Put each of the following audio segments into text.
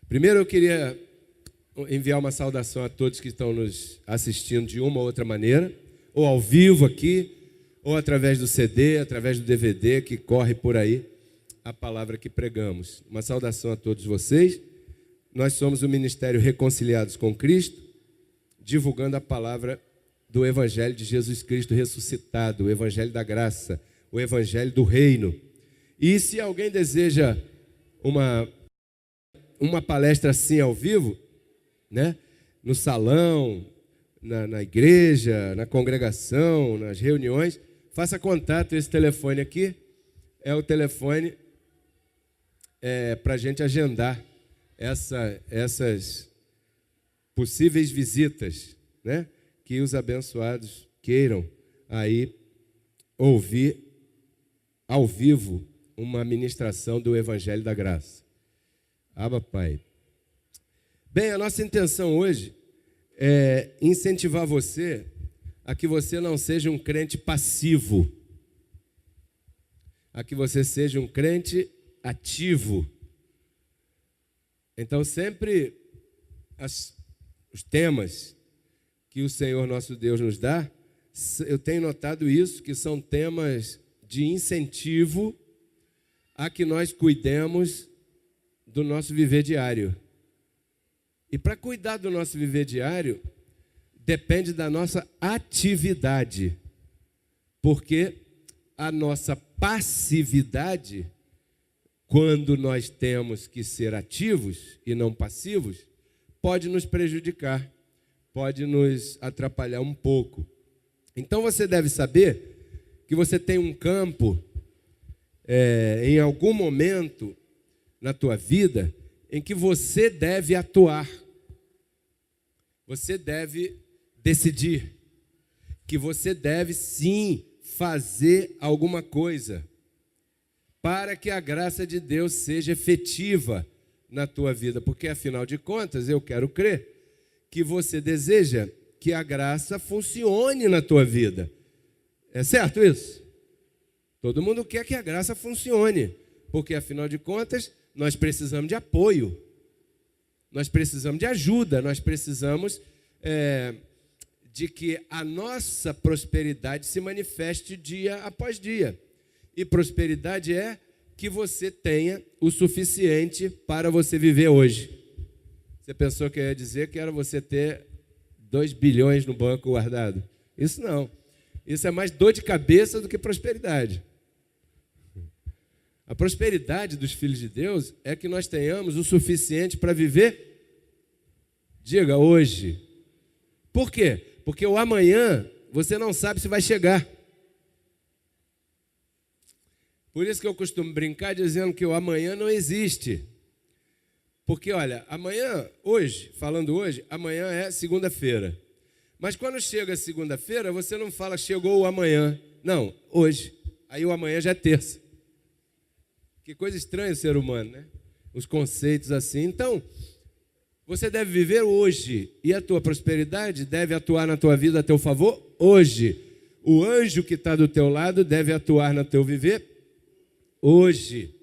Primeiro eu queria enviar uma saudação a todos que estão nos assistindo de uma ou outra maneira, ou ao vivo aqui, ou através do CD, através do DVD que corre por aí a palavra que pregamos. Uma saudação a todos vocês. Nós somos o Ministério Reconciliados com Cristo, divulgando a palavra do Evangelho de Jesus Cristo ressuscitado, o Evangelho da graça, o Evangelho do reino. E se alguém deseja uma palestra assim ao vivo, né? No salão, na igreja, na congregação, nas reuniões, faça contato. Esse telefone aqui é o telefone para a gente agendar essas possíveis visitas, né? Que os abençoados queiram aí ouvir ao vivo uma ministração do Evangelho da Graça. Abba, Pai. Bem, a nossa intenção hoje é incentivar você a que você não seja um crente passivo, a que você seja um crente ativo. Então, sempre os temas que o Senhor nosso Deus nos dá, eu tenho notado isso, que são temas de incentivo a que nós cuidemos do nosso viver diário. E para cuidar do nosso viver diário, depende da nossa atividade, porque a nossa passividade, quando nós temos que ser ativos e não passivos, pode nos prejudicar, pode nos atrapalhar um pouco. Então você deve saber que você tem um campo, em algum momento na tua vida, em que você deve atuar. Você deve decidir que você deve sim fazer alguma coisa para que a graça de Deus seja efetiva na tua vida, porque afinal de contas eu quero crer que você deseja que a graça funcione na tua vida. É certo isso? Todo mundo quer que a graça funcione, porque afinal de contas nós precisamos de apoio, nós precisamos de ajuda, nós precisamos de que a nossa prosperidade se manifeste dia após dia. E prosperidade é que você tenha o suficiente para você viver hoje. Você pensou que eu ia dizer que era você ter 2 bilhões no banco guardado? Isso não. Isso é mais dor de cabeça do que prosperidade. A prosperidade dos filhos de Deus é que nós tenhamos o suficiente para viver, diga, hoje. Por quê? Porque o amanhã você não sabe se vai chegar. Por isso que eu costumo brincar dizendo que o amanhã não existe. Porque, olha, amanhã, hoje, falando hoje, amanhã é segunda-feira. Mas quando chega segunda-feira, você não fala chegou o amanhã. Não, hoje. Aí o amanhã já é terça. Que coisa estranha o ser humano, né? Os conceitos assim. Então, você deve viver hoje. E a tua prosperidade deve atuar na tua vida a teu favor hoje. O anjo que está do teu lado deve atuar no teu viver hoje.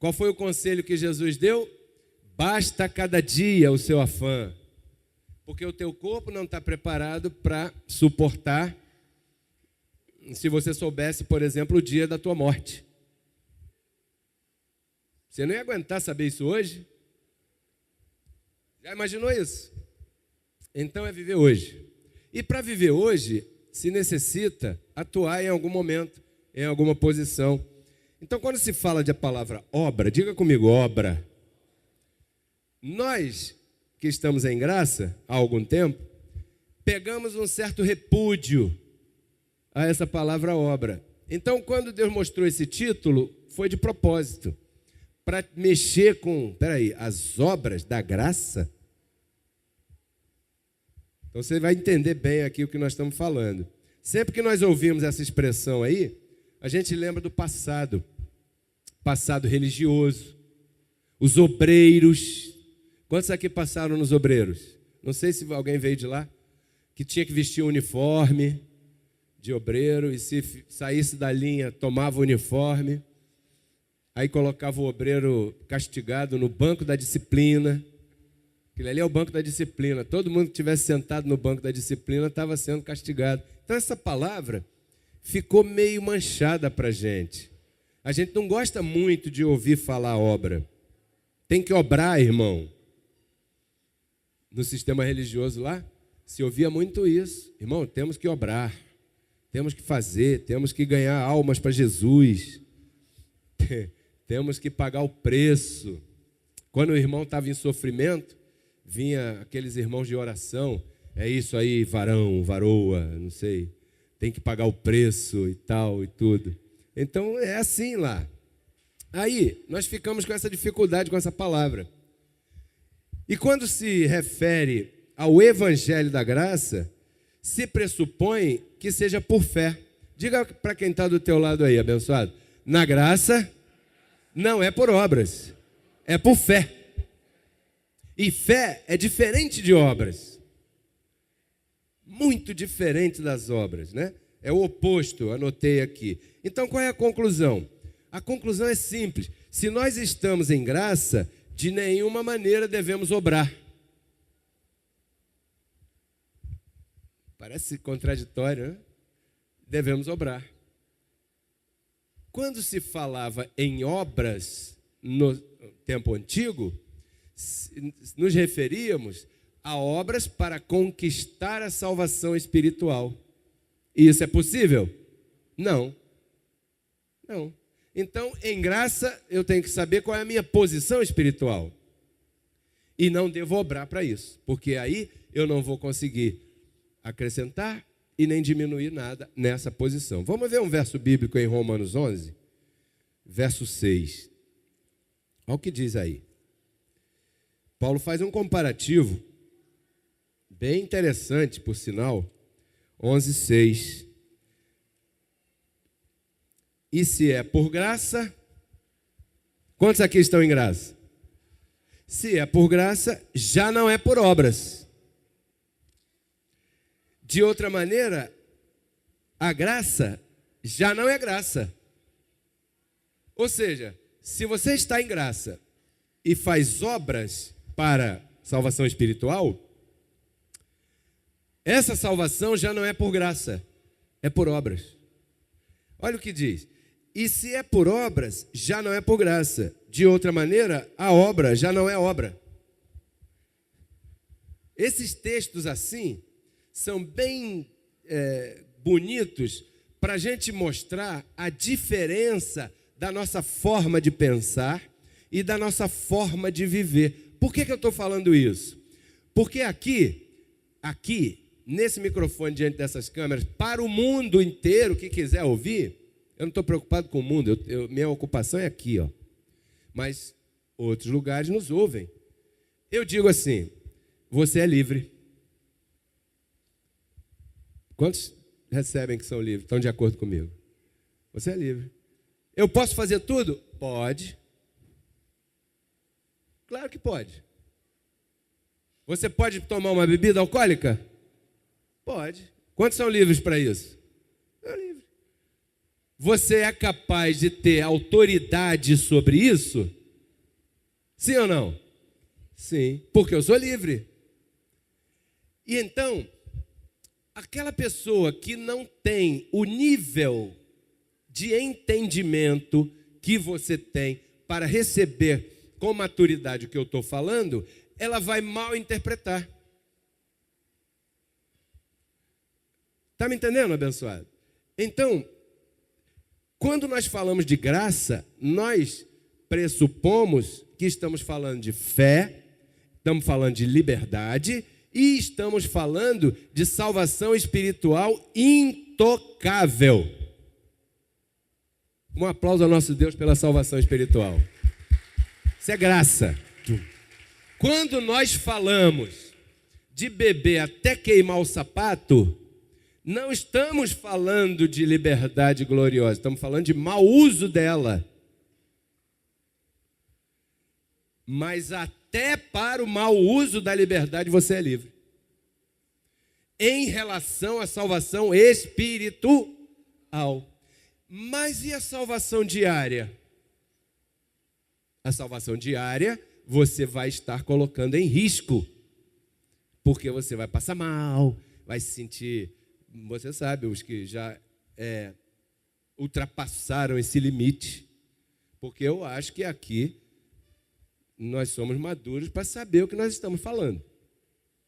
Qual foi o conselho que Jesus deu? Basta cada dia o seu afã. Porque o teu corpo não está preparado para suportar, se você soubesse, por exemplo, o dia da tua morte. Você não ia aguentar saber isso hoje? Já imaginou isso? Então é viver hoje. E para viver hoje, se necessita atuar em algum momento, em alguma posição. Então, quando se fala de a palavra obra, diga comigo, obra. Nós, que estamos em graça há algum tempo, pegamos um certo repúdio a essa palavra obra. Então, quando Deus mostrou esse título, foi de propósito, para mexer com, as obras da graça. Então, você vai entender bem aqui o que nós estamos falando. Sempre que nós ouvimos essa expressão aí, a gente lembra do passado religioso, os obreiros. Quantos aqui passaram nos obreiros? Não sei se alguém veio de lá, que tinha que vestir o uniforme de obreiro, e se saísse da linha, tomava o uniforme, aí colocava o obreiro castigado no banco da disciplina. Aquilo ali é o banco da disciplina. Todo mundo que estivesse sentado no banco da disciplina estava sendo castigado. Então essa palavra ficou meio manchada para a gente. A gente não gosta muito de ouvir falar obra. Tem que obrar, irmão. No sistema religioso lá, se ouvia muito isso. Irmão, temos que obrar, temos que fazer, temos que ganhar almas para Jesus, temos que pagar o preço. Quando o irmão estava em sofrimento, vinha aqueles irmãos de oração, é isso aí, varão, varoa, não sei, tem que pagar o preço e tal e tudo. Então é assim lá. Aí nós ficamos com essa dificuldade com essa palavra. E quando se refere ao evangelho da graça, se pressupõe que seja por fé. Diga para quem está do teu lado aí, abençoado. Na graça não é por obras, é por fé. E fé é diferente de obras. Muito diferente das obras, né? É o oposto, anotei aqui. Então qual é a conclusão? A conclusão é simples. Se nós estamos em graça, de nenhuma maneira devemos obrar. Parece contraditório, né? Devemos obrar. Quando se falava em obras no tempo antigo, nos referíamos a obras para conquistar a salvação espiritual. E isso é possível? Não. Não. Então, em graça, eu tenho que saber qual é a minha posição espiritual. E não devo obrar para isso, porque aí eu não vou conseguir acrescentar e nem diminuir nada nessa posição. Vamos ver um verso bíblico em Romanos 11, verso 6. Olha o que diz aí. Paulo faz um comparativo bem interessante, por sinal. 11, 6. E se é por graça, quantos aqui estão em graça? Se é por graça, já não é por obras. De outra maneira, a graça já não é graça. Ou seja, se você está em graça e faz obras para salvação espiritual, essa salvação já não é por graça, é por obras. Olha o que diz. E se é por obras, já não é por graça. De outra maneira, a obra já não é obra. Esses textos assim são bem bonitos para a gente mostrar a diferença da nossa forma de pensar e da nossa forma de viver. Por que eu estou falando isso? Porque aqui, nesse microfone, diante dessas câmeras, para o mundo inteiro que quiser ouvir, eu não estou preocupado com o mundo, minha ocupação é aqui, ó. Mas outros lugares nos ouvem. Eu digo assim, você é livre. Quantos recebem que são livres, estão de acordo comigo? Você é livre. Eu posso fazer tudo? Pode. Claro que pode. Você pode tomar uma bebida alcoólica? Pode. Quantos são livres para isso? É livre. Você é capaz de ter autoridade sobre isso? Sim ou não? Sim, porque eu sou livre. E então, aquela pessoa que não tem o nível de entendimento que você tem para receber com maturidade o que eu estou falando, ela vai mal interpretar. Está me entendendo, abençoado? Então, quando nós falamos de graça, nós pressupomos que estamos falando de fé, estamos falando de liberdade e estamos falando de salvação espiritual intocável. Um aplauso ao nosso Deus pela salvação espiritual. Isso é graça. Quando nós falamos de beber até queimar o sapato, não estamos falando de liberdade gloriosa, estamos falando de mau uso dela. mas até para o mau uso da liberdade você é livre. Em relação à salvação espiritual. Mas e a salvação diária? A salvação diária você vai estar colocando em risco, porque você vai passar mal, vai se sentir, você sabe, os que já ultrapassaram esse limite, porque eu acho que aqui nós somos maduros para saber o que nós estamos falando.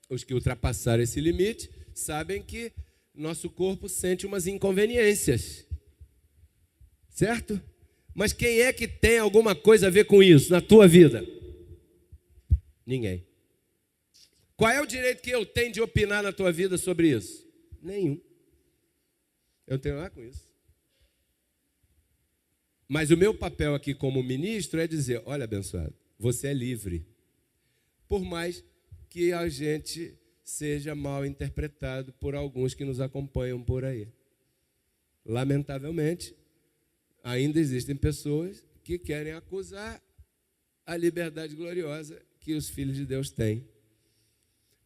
Os que ultrapassaram esse limite sabem que nosso corpo sente umas inconveniências, certo? Mas quem é que tem alguma coisa a ver com isso na tua vida? Ninguém. Qual é o direito que eu tenho de opinar na tua vida sobre isso? Nenhum. Eu não tenho nada com isso. Mas o meu papel aqui como ministro é dizer, olha, abençoado, você é livre. Por mais que a gente seja mal interpretado por alguns que nos acompanham por aí. Lamentavelmente, ainda existem pessoas que querem acusar a liberdade gloriosa que os filhos de Deus têm.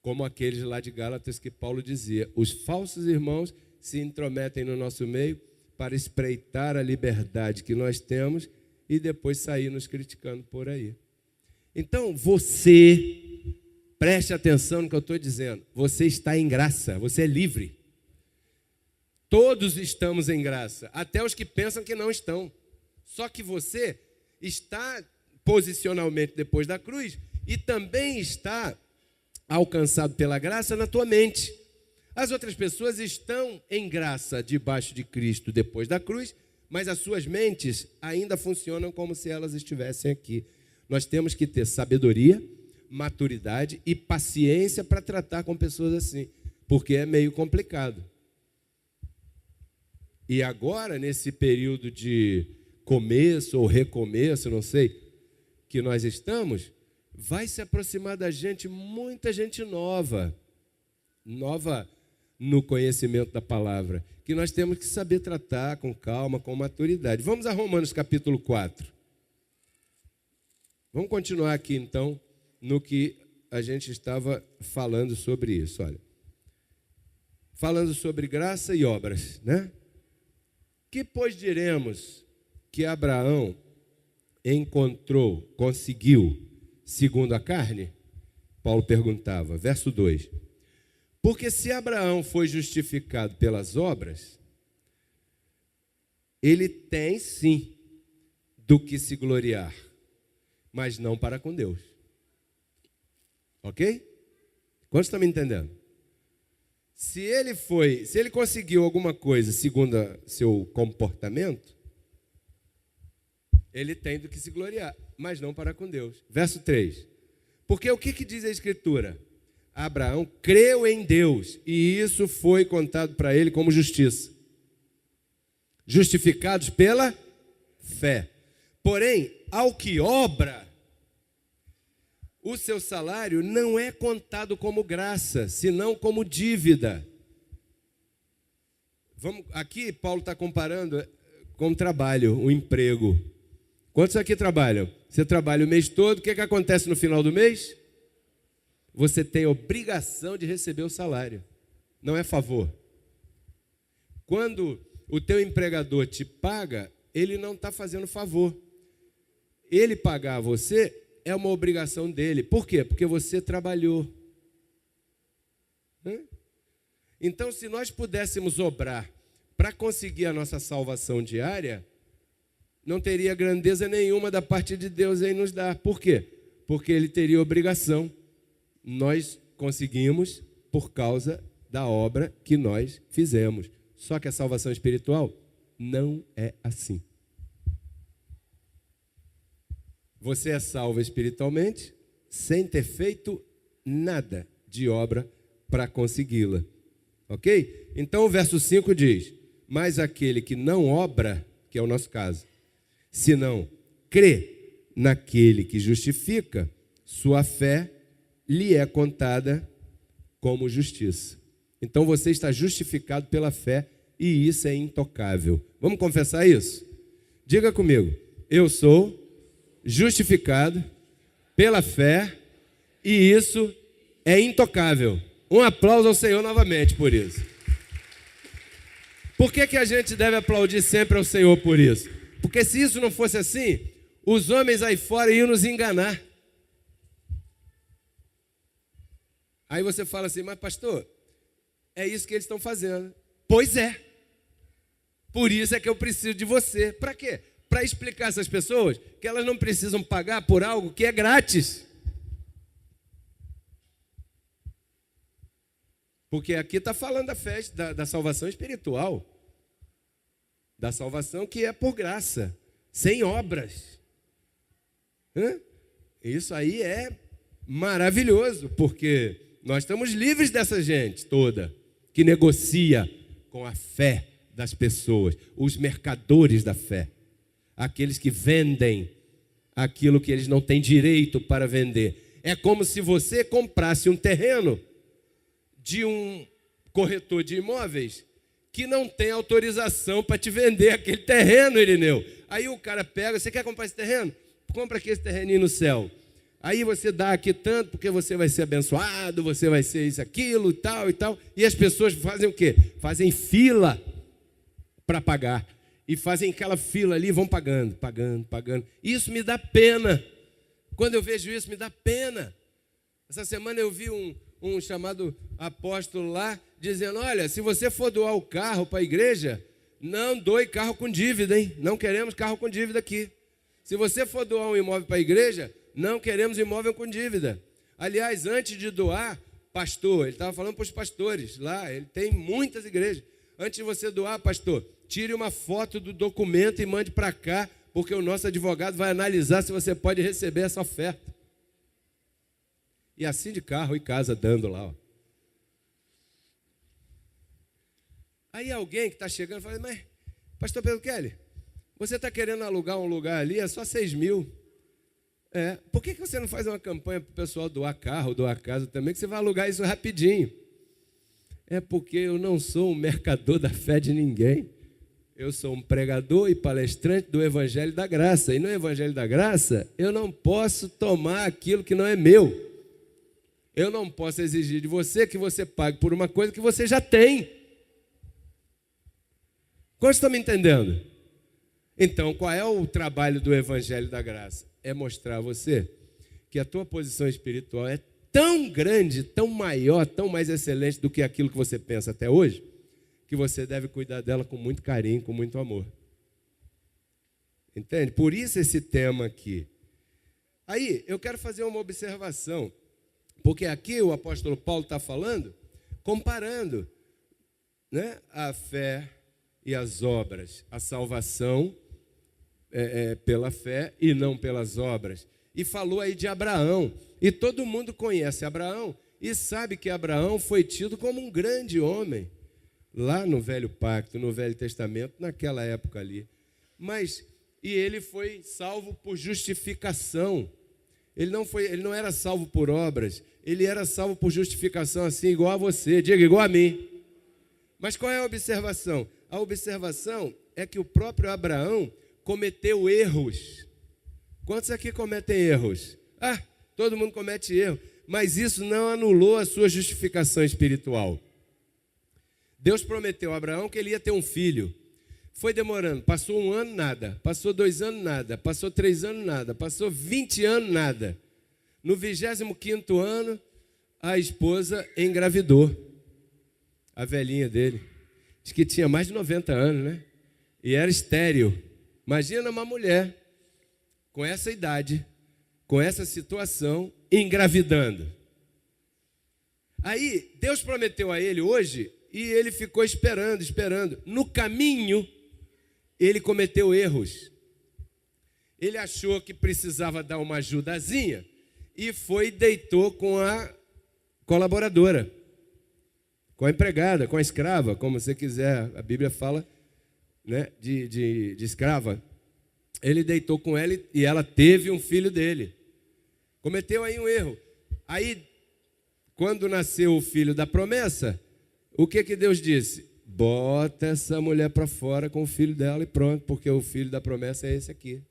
Como aqueles lá de Gálatas que Paulo dizia, os falsos irmãos se intrometem no nosso meio para espreitar a liberdade que nós temos e depois sair nos criticando por aí. Então, você, preste atenção no que eu estou dizendo, você está em graça, você é livre. Todos estamos em graça, até os que pensam que não estão. Só que você está posicionalmente depois da cruz e também está alcançado pela graça na tua mente. As outras pessoas estão em graça debaixo de Cristo depois da cruz, mas as suas mentes ainda funcionam como se elas estivessem aqui. Nós temos que ter sabedoria, maturidade e paciência para tratar com pessoas assim, porque é meio complicado. E agora, nesse período de começo ou recomeço, não sei, que nós estamos, vai se aproximar da gente muita gente nova no conhecimento da palavra, que nós temos que saber tratar com calma, com maturidade. Vamos a Romanos capítulo 4. Vamos continuar aqui, então, no que a gente estava falando sobre isso. Olha, falando sobre graça e obras, né? Que, pois, diremos que Abraão conseguiu, segundo a carne? Paulo perguntava, verso 2. Porque se Abraão foi justificado pelas obras, ele tem sim do que se gloriar, mas não para com Deus. Ok? Quantos estão me entendendo? Se ele conseguiu alguma coisa segundo seu comportamento, ele tem do que se gloriar, mas não para com Deus. Verso 3. Porque o que diz a Escritura? Abraão creu em Deus e isso foi contado para ele como justiça. Justificados pela fé. Porém, ao que obra, o seu salário não é contado como graça, senão como dívida. Aqui Paulo está comparando com trabalho, o emprego. Quantos aqui trabalham? Você trabalha o mês todo, o que acontece no final do mês? Você tem obrigação de receber o salário, não é favor. Quando o teu empregador te paga, ele não está fazendo favor. Ele pagar a você é uma obrigação dele. Por quê? Porque você trabalhou. Então, se nós pudéssemos obrar para conseguir a nossa salvação diária, não teria grandeza nenhuma da parte de Deus em nos dar. Por quê? Porque ele teria obrigação. Nós conseguimos por causa da obra que nós fizemos. Só que a salvação espiritual não é assim. Você é salvo espiritualmente sem ter feito nada de obra para consegui-la. Ok? Então o verso 5 diz, mas aquele que não obra, que é o nosso caso, senão crê naquele que justifica, sua fé lhe é contada como justiça. Então você está justificado pela fé e isso é intocável. Vamos confessar isso? Diga comigo, eu sou justificado pela fé, e isso é intocável. Um aplauso ao Senhor novamente por isso. Por que a gente deve aplaudir sempre ao Senhor por isso? Porque se isso não fosse assim, os homens aí fora iam nos enganar. Aí você fala assim, mas pastor, é isso que eles estão fazendo. Pois é. Por isso é que eu preciso de você. Para quê? Para explicar a essas pessoas que elas não precisam pagar por algo que é grátis. Porque aqui está falando da fé, da salvação espiritual. Da salvação que é por graça, sem obras. Isso aí é maravilhoso, porque nós estamos livres dessa gente toda que negocia com a fé das pessoas, os mercadores da fé, aqueles que vendem aquilo que eles não têm direito para vender. É como se você comprasse um terreno de um corretor de imóveis que não tem autorização para te vender aquele terreno, Irineu. Aí o cara pega, você quer comprar esse terreno? Compra aqui esse terreninho no céu. Aí você dá aqui tanto, porque você vai ser abençoado, você vai ser isso, aquilo, tal e tal. E as pessoas fazem o quê? Fazem fila para pagar. E fazem aquela fila ali, vão pagando, pagando, pagando. Isso me dá pena. Quando eu vejo isso, me dá pena. Essa semana eu vi um chamado apóstolo lá, dizendo, olha, se você for doar o carro para a igreja, não doe carro com dívida, hein? Não queremos carro com dívida aqui. Se você for doar um imóvel para a igreja, não queremos imóvel com dívida. Aliás, antes de doar, pastor, ele estava falando para os pastores lá, ele tem muitas igrejas. Antes de você doar, pastor, tire uma foto do documento e mande para cá, porque o nosso advogado vai analisar se você pode receber essa oferta. E assim de carro e casa dando lá. Ó. Aí alguém que está chegando fala, mas, pastor Pedro Kelly, você está querendo alugar um lugar ali, é só 6 mil. Por que você não faz uma campanha para o pessoal doar carro, doar casa também, que você vai alugar isso rapidinho? É porque eu não sou um mercador da fé de ninguém. Eu sou um pregador e palestrante do Evangelho da Graça. E no Evangelho da Graça, eu não posso tomar aquilo que não é meu. Eu não posso exigir de você que você pague por uma coisa que você já tem. Quantos estão me entendendo? Então, qual é o trabalho do Evangelho da Graça? É mostrar a você que a tua posição espiritual é tão grande, tão maior, tão mais excelente do que aquilo que você pensa até hoje, que você deve cuidar dela com muito carinho, com muito amor. Entende? Por isso esse tema aqui. Aí, eu quero fazer uma observação, porque aqui o apóstolo Paulo está falando, comparando, né, a fé e as obras, a salvação pela fé e não pelas obras. E falou aí de Abraão. E todo mundo conhece Abraão e sabe que Abraão foi tido como um grande homem lá no Velho Pacto, no Velho Testamento, naquela época ali. E ele foi salvo por justificação. Ele não era salvo por obras, ele era salvo por justificação, assim, igual a você, diga, igual a mim. Mas qual é a observação? A observação é que o próprio Abraão cometeu erros. Quantos aqui cometem erros? Todo mundo comete erro, mas isso não anulou a sua justificação espiritual. Deus prometeu a Abraão que ele ia ter um filho. Foi demorando, passou 1 ano, nada. Passou 2 anos, nada. Passou 3 anos, nada. Passou 20 anos, nada. No 25º ano, a esposa engravidou. A velhinha dele. Diz que tinha mais de 90 anos, né? E era estéril. Imagina uma mulher com essa idade, com essa situação, engravidando. Aí, Deus prometeu a ele hoje, e ele ficou esperando. No caminho, ele cometeu erros. Ele achou que precisava dar uma ajudazinha e foi e deitou com a colaboradora, com a empregada, com a escrava, como você quiser. A Bíblia fala, né, de escrava. Ele deitou com ela e ela teve um filho dele. Cometeu aí um erro. Aí, quando nasceu o filho da promessa, o que Deus disse? Bota essa mulher para fora com o filho dela e pronto, porque o filho da promessa é esse aqui.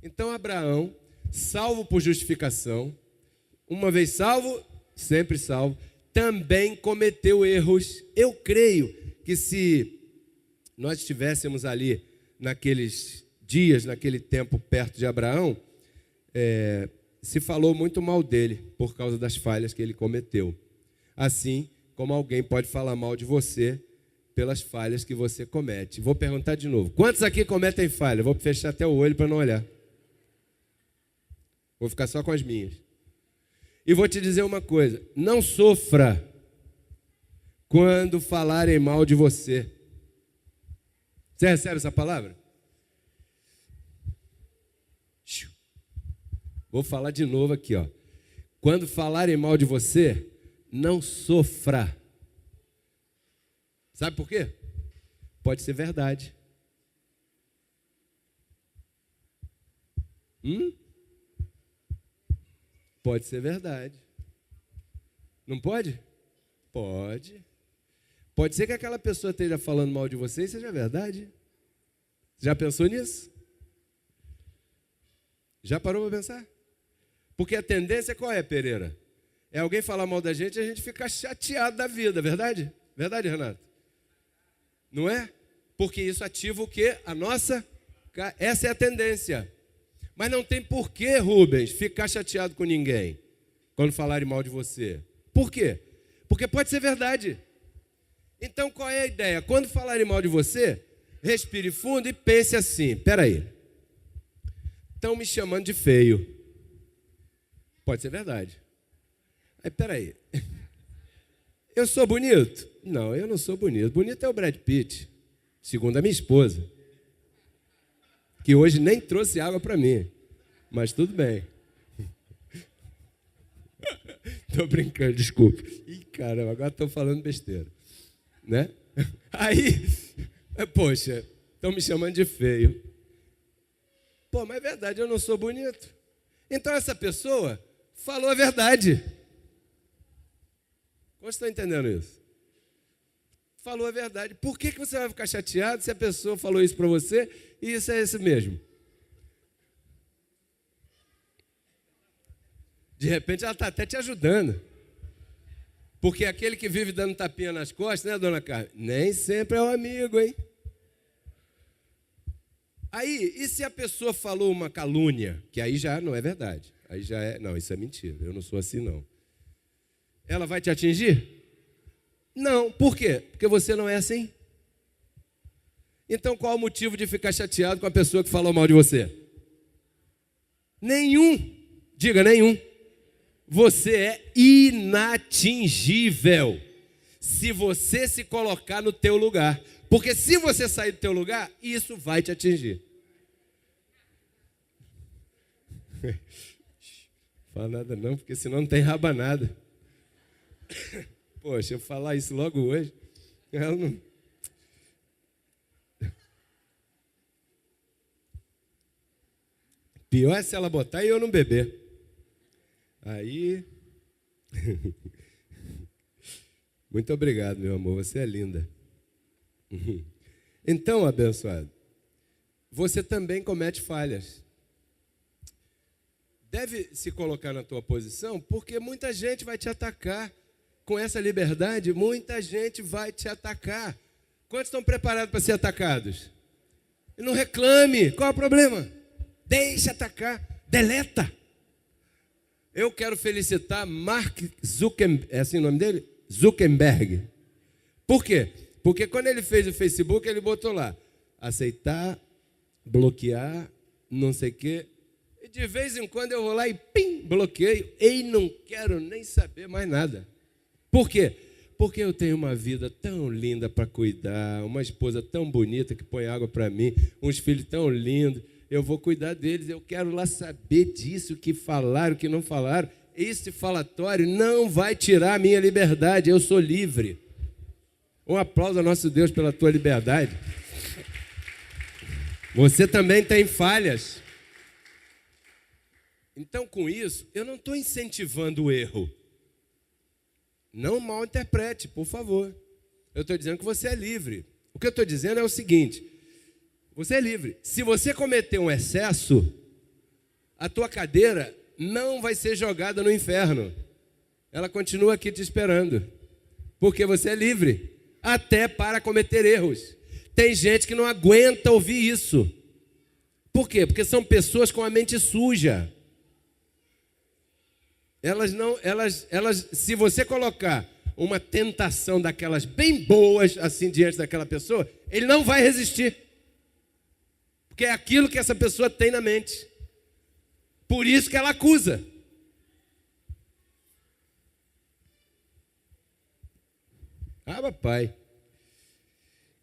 Então Abraão salvo por justificação, uma vez salvo, sempre salvo, também cometeu erros. Eu creio que se nós estivéssemos ali naqueles dias, naquele tempo perto de Abraão, se falou muito mal dele por causa das falhas que ele cometeu. Assim como alguém pode falar mal de você pelas falhas que você comete. Vou perguntar de novo. Quantos aqui cometem falha? Vou fechar até o olho para não olhar. Vou ficar só com as minhas. E vou te dizer uma coisa. Não sofra quando falarem mal de você. Você recebe essa palavra? Vou falar de novo aqui, ó. Quando falarem mal de você, não sofra. Sabe por quê? Pode ser verdade. Pode ser verdade. Não pode? Pode. Pode ser que aquela pessoa esteja falando mal de você e seja verdade. Já pensou nisso? Já parou para pensar? Porque a tendência qual é, Pereira? É alguém falar mal da gente e a gente ficar chateado da vida, verdade? Verdade, Renato? Não é? Porque isso ativa o quê? A nossa... Essa é a tendência. Mas não tem porquê, Rubens, ficar chateado com ninguém quando falarem mal de você. Por quê? Porque pode ser verdade. Então, qual é a ideia? Quando falarem mal de você, respire fundo e pense assim, peraí, estão me chamando de feio. Pode ser verdade. Aí, peraí, eu sou bonito? Não, eu não sou bonito. Bonito é o Brad Pitt, segundo a minha esposa, que hoje nem trouxe água para mim, mas tudo bem. Estou brincando, desculpa. Ih, caramba, agora estou falando besteira, né? Aí, poxa, estão me chamando de feio. Pô, mas é verdade, eu não sou bonito. Então essa pessoa falou a verdade. Como estão entendendo isso? Falou a verdade. Por que você vai ficar chateado se a pessoa falou isso para você e isso é isso mesmo? De repente ela está até te ajudando. Porque aquele que vive dando tapinha nas costas, né, dona Carmen? Nem sempre é um amigo, hein? Aí, e se a pessoa falou uma calúnia? Que aí já não é verdade. Aí já é, não, isso é mentira. Eu não sou assim, não. Ela vai te atingir? Não. Por quê? Porque você não é assim. Então, qual o motivo de ficar chateado com a pessoa que falou mal de você? Nenhum. Diga, nenhum. Você é inatingível se você se colocar no teu lugar. Porque se você sair do teu lugar, isso vai te atingir. Fala nada não, porque senão não tem rabanada. Poxa, eu falar isso logo hoje, ela não... Pior é se ela botar e eu não beber. Aí... Muito obrigado, meu amor, você é linda. Então, abençoado, você também comete falhas. Deve se colocar na tua posição, porque muita gente vai te atacar. Com essa liberdade, muita gente vai te atacar. Quantos estão preparados para ser atacados? E não reclame. Qual é o problema? Deixa atacar. Deleta. Eu quero felicitar Mark Zuckerberg. É assim o nome dele? Zuckerberg. Por quê? Porque quando ele fez o Facebook, ele botou lá, aceitar, bloquear, não sei o quê. E de vez em quando eu vou lá e pim, bloqueio. E não quero nem saber mais nada. Por quê? Porque eu tenho uma vida tão linda para cuidar, uma esposa tão bonita que põe água para mim, uns filhos tão lindos, eu vou cuidar deles, eu quero lá saber disso, o que falaram, o que não falaram. Esse falatório não vai tirar a minha liberdade, eu sou livre. Um aplauso ao nosso Deus pela tua liberdade. Você também tem falhas. Então, com isso, eu não estou incentivando o erro. Não mal interprete, por favor. Eu estou dizendo que você é livre. O que eu estou dizendo é o seguinte: você é livre. Se você cometer um excesso, a tua cadeira não vai ser jogada no inferno. Ela continua aqui te esperando, porque você é livre, até para cometer erros. Tem gente que não aguenta ouvir isso. Por quê? Porque são pessoas com a mente suja. Se você colocar uma tentação daquelas bem boas assim diante daquela pessoa, ele não vai resistir. Porque é aquilo que essa pessoa tem na mente. Por isso que ela acusa. Ah, papai.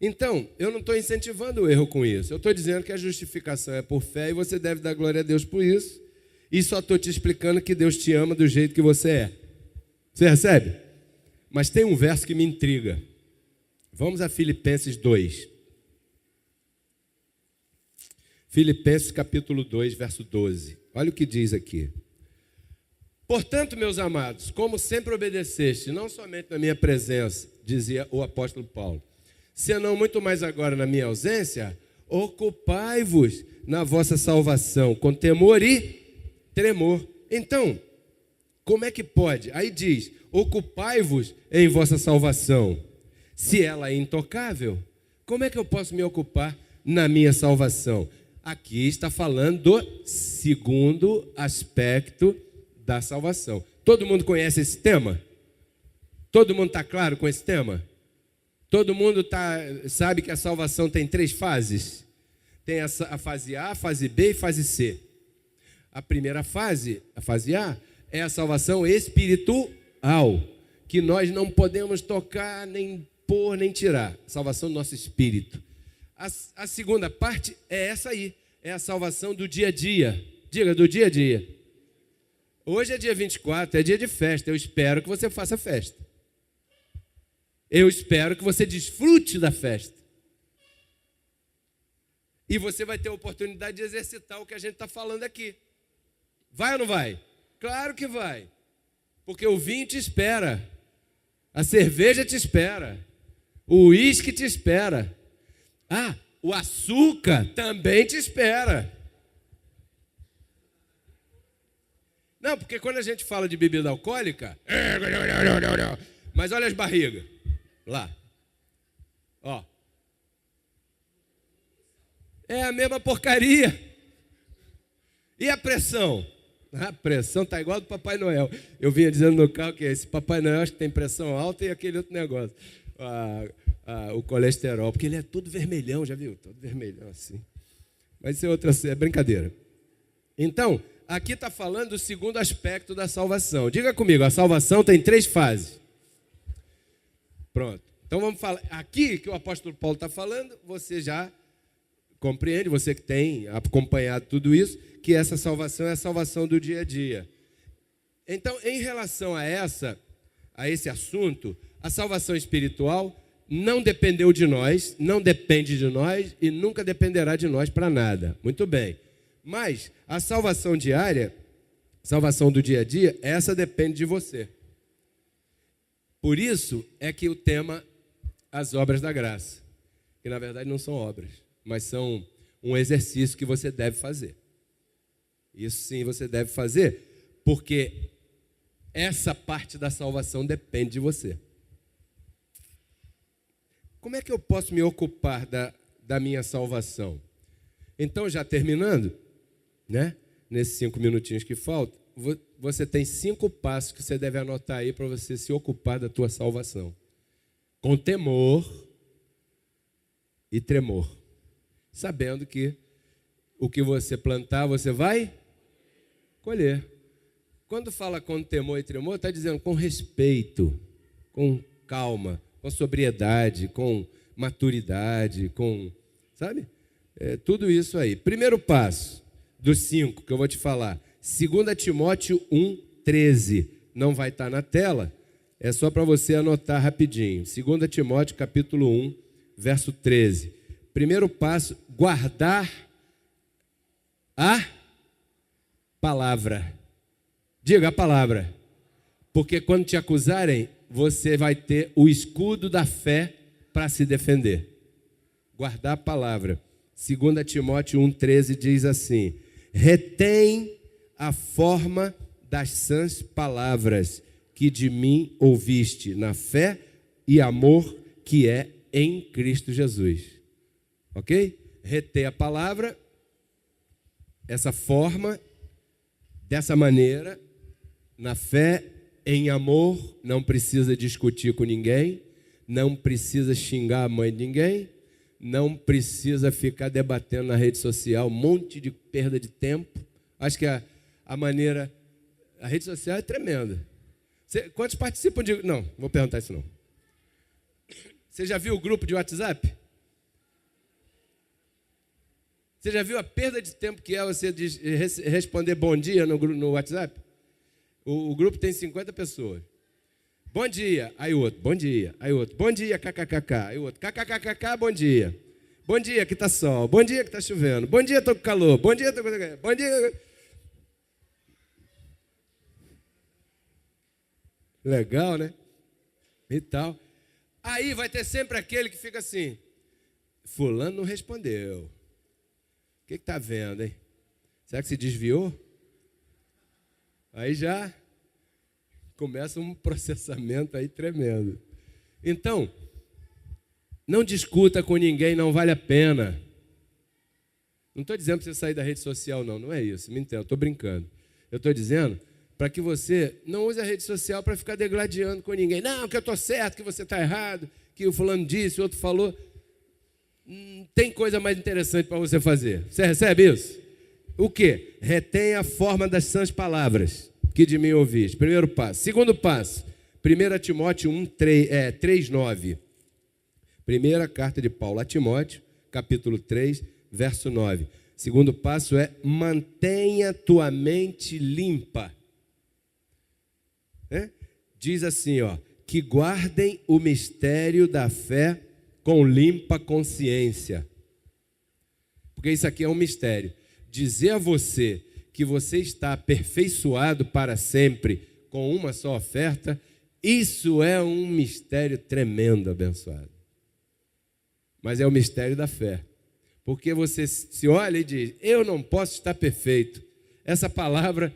Então, eu não estou incentivando o erro com isso. Eu estou dizendo que a justificação é por fé e você deve dar glória a Deus por isso. E só estou te explicando que Deus te ama do jeito que você é. Você recebe? Mas tem um verso que me intriga. Vamos a Filipenses 2. Filipenses capítulo 2, verso 12. Olha o que diz aqui. Portanto, meus amados, como sempre obedeceste, não somente na minha presença, dizia o apóstolo Paulo, senão muito mais agora na minha ausência, ocupai-vos na vossa salvação, com temor e tremor. Então, como é que pode? Aí diz, ocupai-vos em vossa salvação. Se ela é intocável, como é que eu posso me ocupar na minha salvação? Aqui está falando do segundo aspecto da salvação. Todo mundo conhece esse tema? Todo mundo está claro com esse tema? Todo mundo sabe que a salvação tem 3 fases? Tem a fase A, a fase B e fase C. A primeira fase, a fase A, é a salvação espiritual, que nós não podemos tocar, nem pôr, nem tirar. Salvação do nosso espírito. A segunda parte é essa aí, é a salvação do dia a dia. Diga, do dia a dia. Hoje é dia 24, é dia de festa. Eu espero que você faça festa. Eu espero que você desfrute da festa. E você vai ter a oportunidade de exercitar o que a gente está falando aqui. Vai ou não vai? Claro que vai. Porque o vinho te espera. A cerveja te espera. O uísque te espera. Ah, o açúcar também te espera. Não, porque quando a gente fala de bebida alcoólica... Mas olha as barrigas. Lá. Ó. É a mesma porcaria. E a pressão? A pressão está igual do Papai Noel. Eu vinha dizendo no carro que esse Papai Noel acho que tem pressão alta e aquele outro negócio. O colesterol, porque ele é todo vermelhão, já viu? Todo vermelhão assim. Mas isso é outra, é brincadeira. Então, aqui está falando do segundo aspecto da salvação. Diga comigo, a salvação tem 3 fases. Pronto. Então vamos falar. Aqui que o apóstolo Paulo está falando, você já compreende, você que tem acompanhado tudo isso, que essa salvação é a salvação do dia a dia. Então, em relação a esse assunto, a salvação espiritual não dependeu de nós, não depende de nós e nunca dependerá de nós para nada. Muito bem. Mas a salvação diária, salvação do dia a dia, essa depende de você. Por isso é que o tema, as obras da graça, que na verdade não são obras, mas são um exercício que você deve fazer. Isso sim você deve fazer, porque essa parte da salvação depende de você. Como é que eu posso me ocupar da minha salvação? Então, já terminando, né? Nesses 5 minutinhos que faltam, você tem 5 passos que você deve anotar aí para você se ocupar da tua salvação. Com temor e tremor. Sabendo que o que você plantar, você vai colher. Quando fala com temor e tremor, está dizendo com respeito, com calma, com sobriedade, com maturidade, sabe? Tudo isso aí. Primeiro passo dos 5 que eu vou te falar. 2 Timóteo 1:13. Não vai estar na tela, é só para você anotar rapidinho. 2 Timóteo capítulo 1, verso 13. Primeiro passo, guardar a palavra. Diga a palavra. Porque quando te acusarem, você vai ter o escudo da fé para se defender. Guardar a palavra. 2 Timóteo 1,13 diz assim: retém a forma das sãs palavras que de mim ouviste, na fé e amor que é em Cristo Jesus. Ok? Reter a palavra, essa forma, dessa maneira, na fé, em amor, não precisa discutir com ninguém, não precisa xingar a mãe de ninguém, não precisa ficar debatendo na rede social, um monte de perda de tempo. Acho que a maneira, a rede social é tremenda. Quantos participam de... Não, vou perguntar isso não. Você já viu o grupo de WhatsApp? Você já viu a perda de tempo que é você responder bom dia no WhatsApp? O grupo tem 50 pessoas. Bom dia, aí o outro, bom dia, aí o outro, bom dia, kkkk, aí o outro, kkkk, bom dia. Bom dia que tá sol, bom dia que tá chovendo, bom dia, tô com calor, bom dia, tô com... Bom dia... Legal, né? E tal. Aí vai ter sempre aquele que fica assim, fulano não respondeu. O que está vendo, hein? Será que se desviou? Aí já começa um processamento aí tremendo. Então, não discuta com ninguém, não vale a pena. Não estou dizendo para você sair da rede social, não é isso, me entenda, estou brincando. Eu estou dizendo para que você não use a rede social para ficar degladiando com ninguém. Não, que eu estou certo, que você está errado, que o fulano disse, o outro falou. Tem coisa mais interessante para você fazer. Você recebe isso? O quê? Retenha a forma das sãs palavras que de mim ouviste. Primeiro passo. Segundo passo, 1 Timóteo 3:9. Primeira carta de Paulo a Timóteo, capítulo 3, verso 9. Segundo passo é: mantenha tua mente limpa. Diz assim, que guardem o mistério da fé com limpa consciência. Porque isso aqui é um mistério. Dizer a você que você está aperfeiçoado para sempre com uma só oferta, isso é um mistério tremendo, abençoado. Mas é o mistério da fé. Porque você se olha e diz, eu não posso estar perfeito. Essa palavra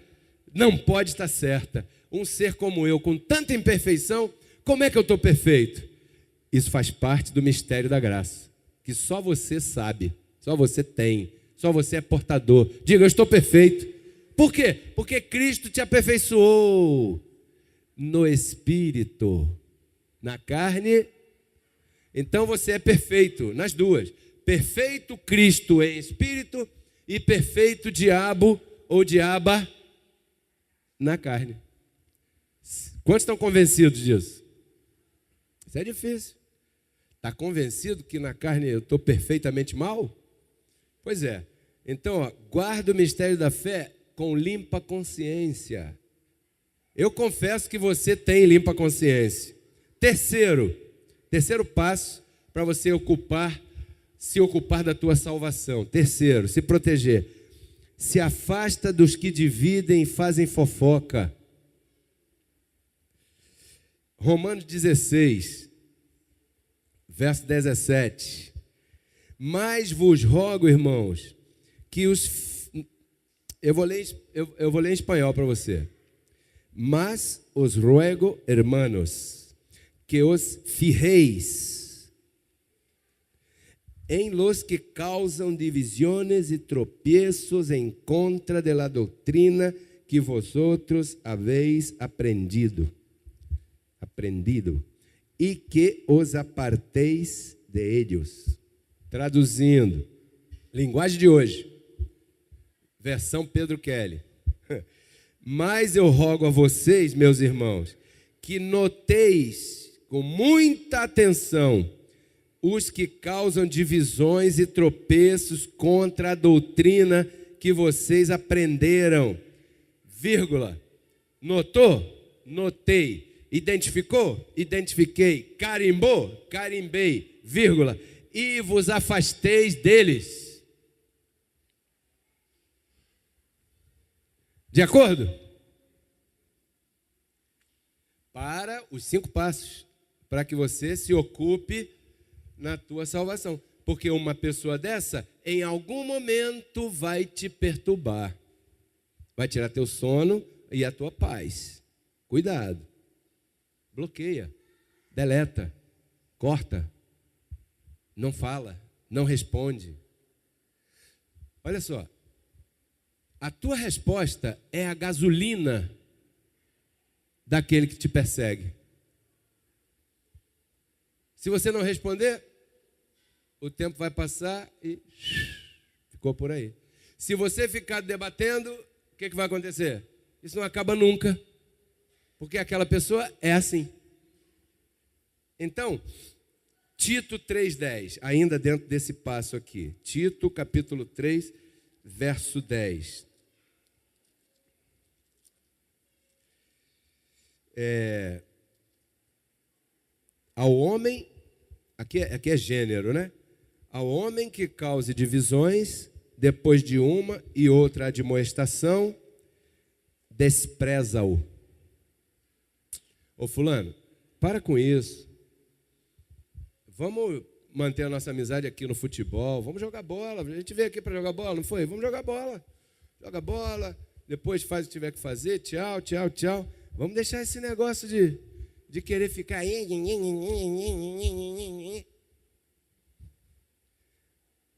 não pode estar certa. Um ser como eu, com tanta imperfeição, como é que eu estou perfeito? Isso faz parte do mistério da graça, que só você sabe, só você tem, só você é portador. Diga, eu estou perfeito. Por quê? Porque Cristo te aperfeiçoou no Espírito, na carne. Então você é perfeito nas duas. Perfeito Cristo em Espírito e perfeito diabo ou diaba na carne. Quantos estão convencidos disso? Isso é difícil. Está convencido que na carne eu estou perfeitamente mal? Pois é. Então, guarda o mistério da fé com limpa consciência. Eu confesso que você tem limpa consciência. Terceiro passo para você se ocupar da tua salvação. Terceiro, se proteger. Se afasta dos que dividem e fazem fofoca. Romanos 16, verso 17. Mas vos rogo, irmãos, que eu vou ler em espanhol para você. Mas os ruego, hermanos, que os fijéis en los que causam divisiones e tropiezos en contra de la doctrina que vosotros habéis aprendido, e que os aparteis de ellos. Traduzindo, linguagem de hoje, versão Pedro Kelly. Mas eu rogo a vocês, meus irmãos, que noteis com muita atenção os que causam divisões e tropeços contra a doutrina que vocês aprenderam. Vírgula. Notou? Notei. Identificou? Identifiquei. Carimbou? Carimbei. Vírgula. E vos afasteis deles. De acordo? Para os 5 passos, para que você se ocupe na tua salvação. Porque uma pessoa dessa, em algum momento, vai te perturbar. Vai tirar teu sono e a tua paz. Cuidado. Bloqueia. Deleta. Corta. Não fala. Não responde. Olha só. A tua resposta é a gasolina daquele que te persegue. Se você não responder, o tempo vai passar e ficou por aí. Se você ficar debatendo, o que vai acontecer? Isso não acaba nunca, porque aquela pessoa é assim. Então, Tito 3,10, ainda dentro desse passo aqui. Tito, capítulo 3, verso 10. Ao homem, aqui é gênero, né? Ao homem que cause divisões, depois de uma e outra admoestação, despreza-o. Ô fulano, para com isso. Vamos manter a nossa amizade aqui no futebol, vamos jogar bola. A gente veio aqui para jogar bola, não foi? Vamos jogar bola. Joga bola, depois faz o que tiver que fazer, tchau, tchau, tchau. Vamos deixar esse negócio de querer ficar...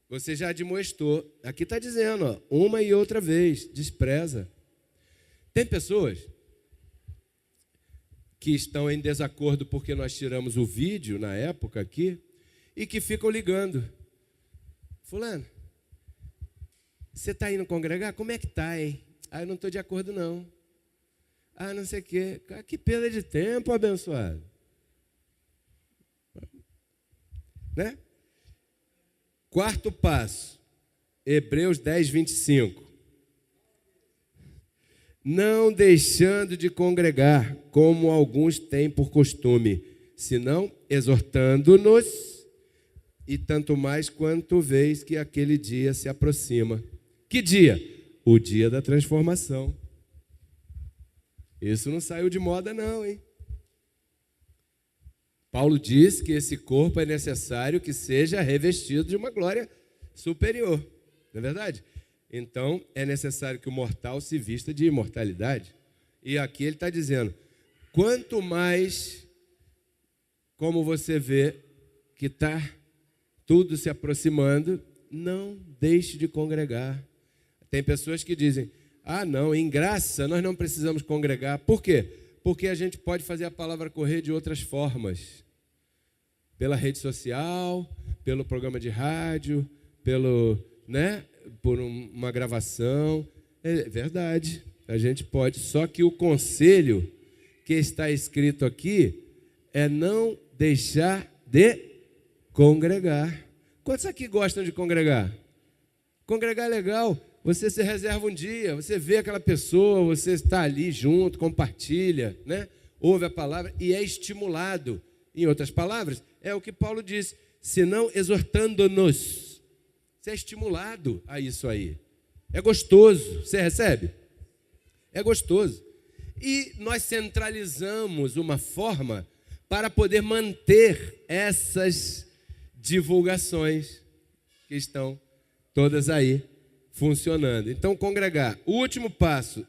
Você já admoestou. Aqui está dizendo, ó, uma e outra vez, despreza. Tem pessoas que estão em desacordo porque nós tiramos o vídeo na época aqui e que ficam ligando. Fulano, você está indo congregar? Como é que está, hein? Eu não estou de acordo, não. Não sei o quê. Que perda de tempo, abençoado. Né? Quarto passo, Hebreus 10, 25. Não deixando de congregar, como alguns têm por costume, senão exortando-nos, e tanto mais quanto vês que aquele dia se aproxima. Que dia? O dia da transformação. Isso não saiu de moda não, hein? Paulo diz que esse corpo é necessário que seja revestido de uma glória superior. Não é verdade? Então, é necessário que o mortal se vista de imortalidade. E aqui ele está dizendo, quanto mais, como você vê que está tudo se aproximando, não deixe de congregar. Tem pessoas que dizem, não, em graça nós não precisamos congregar. Por quê? Porque a gente pode fazer a palavra correr de outras formas. Pela rede social, pelo programa de rádio, por uma gravação. É verdade, a gente pode. Só que o conselho que está escrito aqui é não deixar de congregar. Quantos aqui gostam de congregar? Congregar é legal. Você se reserva um dia, você vê aquela pessoa, você está ali junto, compartilha, né? Ouve a palavra e é estimulado. Em outras palavras, é o que Paulo diz, senão exortando-nos. Você é estimulado a isso aí. É gostoso. Você recebe? É gostoso. E nós centralizamos uma forma para poder manter essas divulgações que estão todas aí funcionando. Então, congregar. O último passo,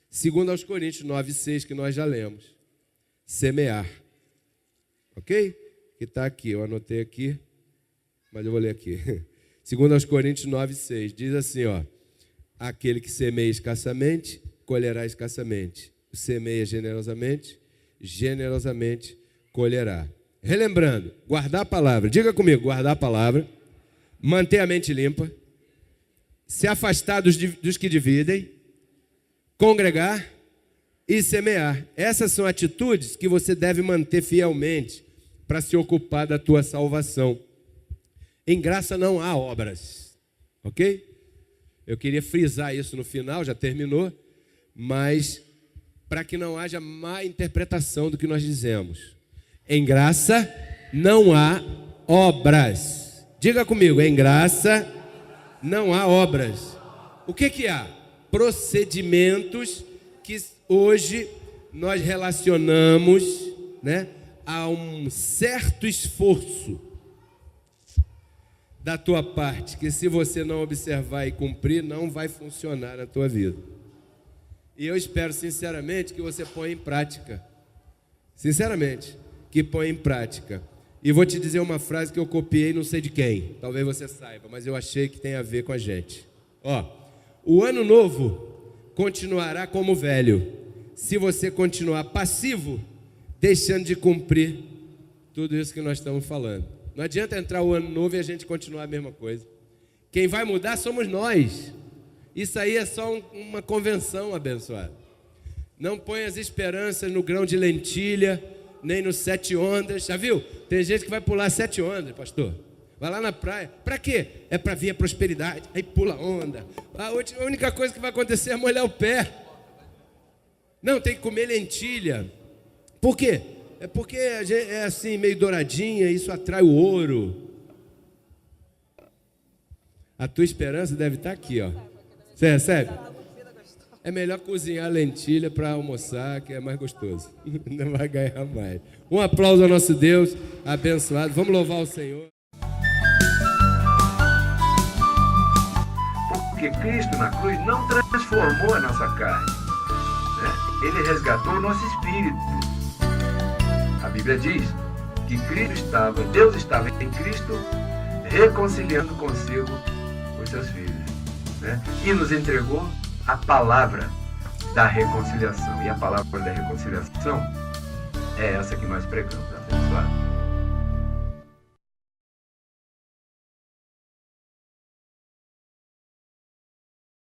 segundo aos Coríntios 9:6, que nós já lemos. Semear. Ok? Que está aqui, eu anotei aqui, mas eu vou ler aqui. Segundo aos Coríntios 9:6, diz assim, ó, aquele que semeia escassamente, colherá escassamente. Semeia generosamente, generosamente colherá. Relembrando, guardar a palavra. Diga comigo, guardar a palavra, manter a mente limpa, se afastar dos que dividem, congregar e semear. Essas são atitudes que você deve manter fielmente para se ocupar da tua salvação. Em graça não há obras, ok? Eu queria frisar isso no final, já terminou, mas para que não haja má interpretação do que nós dizemos. Em graça não há obras. Diga comigo, em graça não há obras. O que há? Procedimentos que hoje nós relacionamos, né, a um certo esforço da tua parte, que se você não observar e cumprir, não vai funcionar na tua vida. E eu espero sinceramente que você ponha em prática. Sinceramente, que ponha em prática. E vou te dizer uma frase que eu copiei, não sei de quem. Talvez você saiba, mas eu achei que tem a ver com a gente. Ó, o ano novo continuará como o velho, se você continuar passivo, deixando de cumprir tudo isso que nós estamos falando. Não adianta entrar o ano novo e a gente continuar a mesma coisa. Quem vai mudar somos nós. Isso aí é só uma convenção abençoada. Não põe as esperanças no grão de lentilha, nem no 7 ondas. Já viu? Tem gente que vai pular 7 ondas, pastor. Vai lá na praia. Para quê? É para vir a prosperidade. Aí pula onda. A única coisa que vai acontecer é molhar o pé. Não, tem que comer lentilha. Por quê? É porque é assim, meio douradinha, isso atrai o ouro. A tua esperança deve estar aqui, ó. Você recebe? É melhor cozinhar lentilha para almoçar, que é mais gostoso. Não vai ganhar mais. Um aplauso ao nosso Deus abençoado. Vamos louvar o Senhor. Porque Cristo na cruz não transformou a nossa carne, né? Ele resgatou o nosso espírito. A Bíblia diz que Deus estava em Cristo reconciliando consigo os seus filhos, né? E nos entregou a palavra da reconciliação. E a palavra da reconciliação é essa que nós pregamos, abençoado.